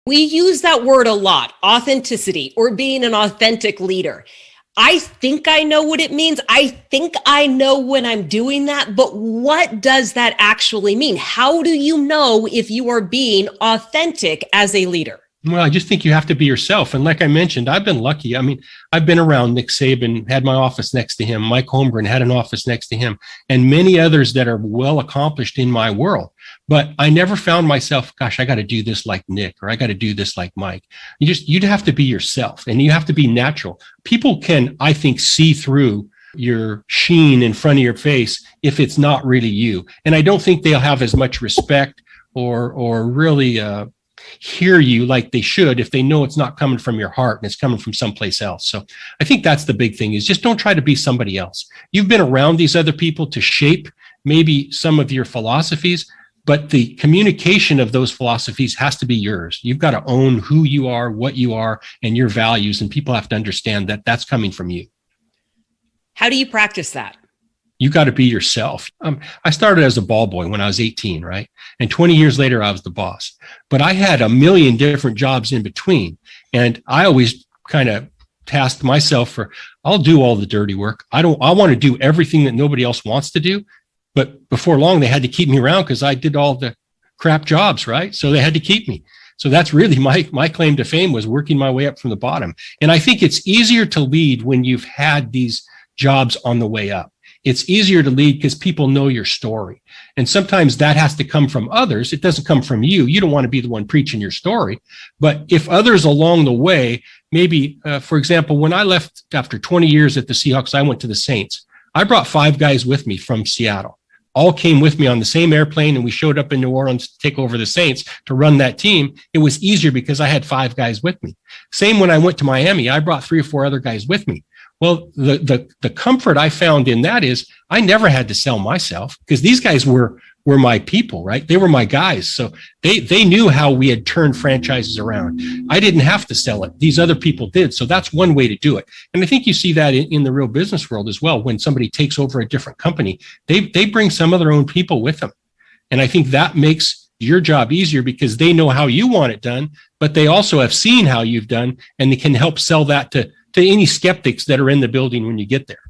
We use that word a lot, authenticity or being an authentic leader. I think I know what it means. I think I know when I'm doing that, but what does that actually mean? How do you know if you are being authentic as a leader? Well, I just think you have to be yourself. And like I mentioned, I've been lucky. I mean, I've been around Nick Saban, had my office next to him. Mike Holmgren had an office next to him, and many others that are well accomplished in my world. But I never found myself, gosh, I got to do this like Nick, or I got to do this like Mike. You'd have to be yourself, and you have to be natural. People can, I think, see through your sheen in front of your face if it's not really you. And I don't think they'll have as much respect or really hear you like they should if they know it's not coming from your heart and it's coming from someplace else. So I think that's the big thing, is just don't try to be somebody else. You've been around these other people to shape maybe some of your philosophies, but the communication of those philosophies has to be yours. You've got to own who you are, what you are, and your values. And people have to understand that that's coming from you. How do you practice that? You got to be yourself. I started as a ball boy when I was 18, right? And 20 years later, I was the boss. But I had a million different jobs in between. And I always kind of tasked myself for, I'll do all the dirty work. I want to do everything that nobody else wants to do. But before long, they had to keep me around because I did all the crap jobs, right? So they had to keep me. So that's really my claim to fame, was working my way up from the bottom. And I think it's easier to lead when you've had these jobs on the way up. It's easier to lead because people know your story. And sometimes that has to come from others. It doesn't come from you. You don't want to be the one preaching your story. But if others along the way, maybe, for example, when I left after 20 years at the Seahawks, I went to the Saints. I brought 5 guys with me from Seattle. All came with me on the same airplane, and we showed up in New Orleans to take over the Saints to run that team. It was easier because I had 5 guys with me. Same when I went to Miami, I brought 3 or 4 other guys with me. Well, the comfort I found in that is I never had to sell myself because these guys were my people, right? They were my guys. So they knew how we had turned franchises around. I didn't have to sell it. These other people did. So that's one way to do it. And I think you see that in the real business world as well. When somebody takes over a different company, they bring some of their own people with them. And I think that makes your job easier because they know how you want it done, but they also have seen how you've done, and they can help sell that to any skeptics that are in the building when you get there.